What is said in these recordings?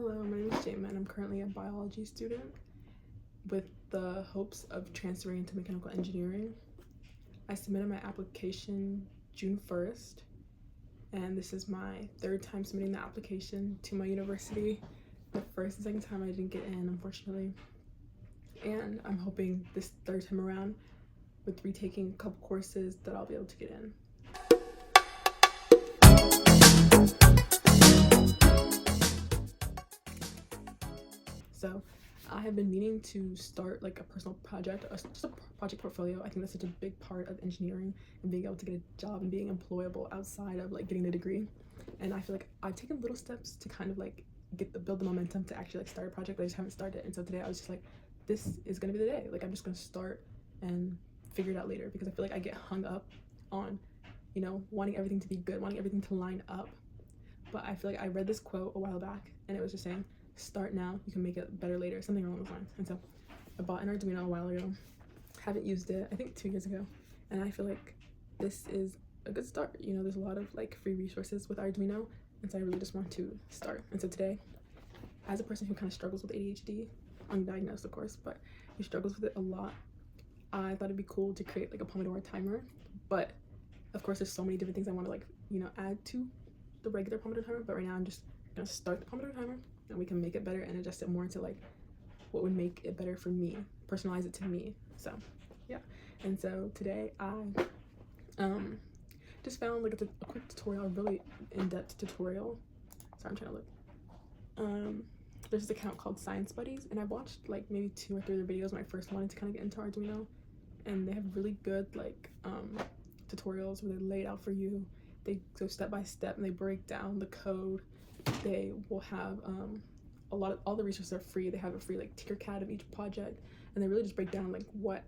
Hello, my name is Jayma and I'm currently a biology student with the hopes of transferring into mechanical engineering. I submitted my application June 1st and this is my third time submitting the application to my university. The first and second time I didn't get in, unfortunately, and I'm hoping this third time around with retaking a couple courses that I'll be able to get in. So I have been meaning to start like a personal project, just a project portfolio. I think that's such a big part of engineering and being able to get a job and being employable outside of like getting a degree. And I feel like I've taken little steps to kind of like build the momentum to actually like start a project, but I just haven't started. And so today I was just like, this is gonna be the day. Like I'm just gonna start and figure it out later, because I feel like I get hung up on, you know, wanting everything to be good, wanting everything to line up. But I feel like I read this quote a while back and it was just saying, start now, you can make it better later, something along those lines. And so I bought an Arduino a while ago, haven't used it, I think 2 years ago, and I feel like this is a good start. You know, there's a lot of like free resources with Arduino, and so I really just want to start. And so today, as a person who kind of struggles with ADHD, undiagnosed of course, but who struggles with it a lot, I thought it'd be cool to create like a Pomodoro timer. But of course there's so many different things I want to like, you know, add to the regular Pomodoro timer, but right now I'm just gonna start the Pomodoro timer and we can make it better and adjust it more into like what would make it better for me, personalize it to me. So yeah, and so today I just found like a quick tutorial, a really in-depth tutorial. Sorry, I'm trying to look. There's this account called Science Buddies, and I watched like maybe 2 or 3 of their videos when I first wanted to kind of get into Arduino, and they have really good like tutorials where they lay it out for you. They go step by step and they break down the code. They will have all the resources are free. They have a free like Tinkercad of each project, and they really just break down like what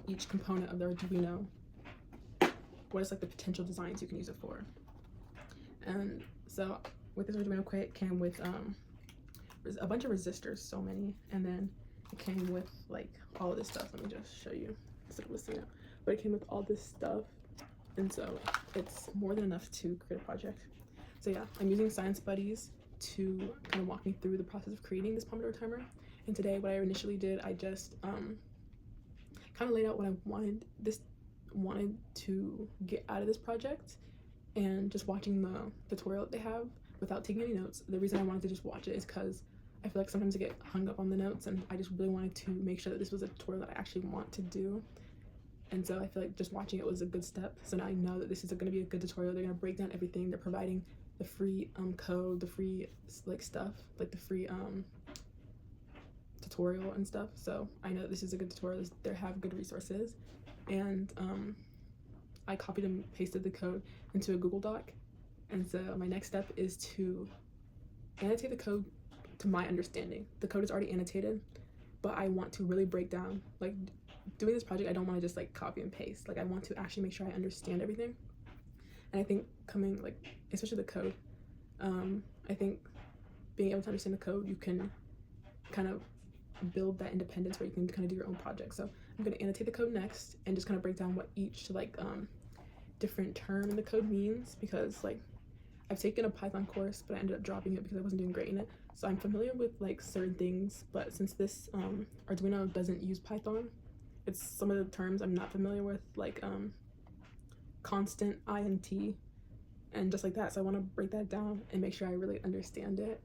each component of their Arduino, what is like the potential designs you can use it for. And so with this Arduino kit, it came with a bunch of resistors, so many, and then it came with like all of this stuff. Let me just show you instead of listening, but it came with all this stuff, and so it's more than enough to create a project. So yeah, I'm using Science Buddies to kind of walk me through the process of creating this Pomodoro timer. And today what I initially did, I just kind of laid out what I wanted to get out of this project, and just watching the tutorial that they have without taking any notes. The reason I wanted to just watch it is because I feel like sometimes I get hung up on the notes, and I just really wanted to make sure that this was a tutorial that I actually want to do. And so I feel like just watching it was a good step. So now I know that this is going to be a good tutorial. They're going to break down everything. They're providing the free code, the free like stuff, like the free tutorial and stuff. So I know that this is a good tutorial. They have good resources, and I copied and pasted the code into a Google Doc. And so my next step is to annotate the code to my understanding. The code is already annotated, but I want to really break down, like doing this project, I don't want to just like copy and paste. Like I want to actually make sure I understand everything. And I think coming like, especially the code, I think being able to understand the code, you can kind of build that independence where you can kind of do your own project. So I'm going to annotate the code next and just kind of break down what each like different term in the code means, because like I've taken a Python course, but I ended up dropping it because I wasn't doing great in it. So I'm familiar with like certain things, but since this Arduino doesn't use Python, it's some of the terms I'm not familiar with, like constant, int, and just like that. So I want to break that down and make sure I really understand it.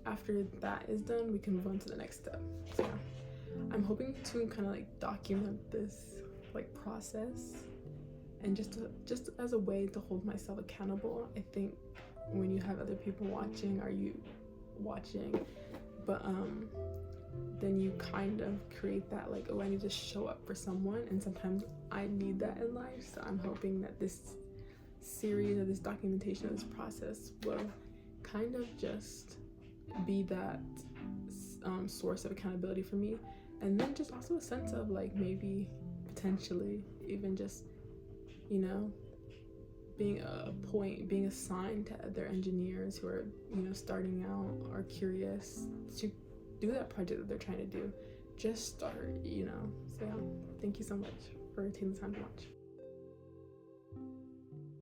After that is done, we can move on to the next step. So I'm hoping to kind of like document this like process and just as a way to hold myself accountable. I think when you have other people watching, are you watching, but then you kind of create that like, oh, I need to show up for someone, and sometimes I need that in life. So I'm hoping that this series or this documentation of this process will kind of just be that source of accountability for me, and then just also a sense of like maybe potentially even just, you know, being assigned to other engineers who are, you know, starting out or curious to do that project that they're trying to do. Just start, you know. So yeah, thank you so much for taking the time to watch.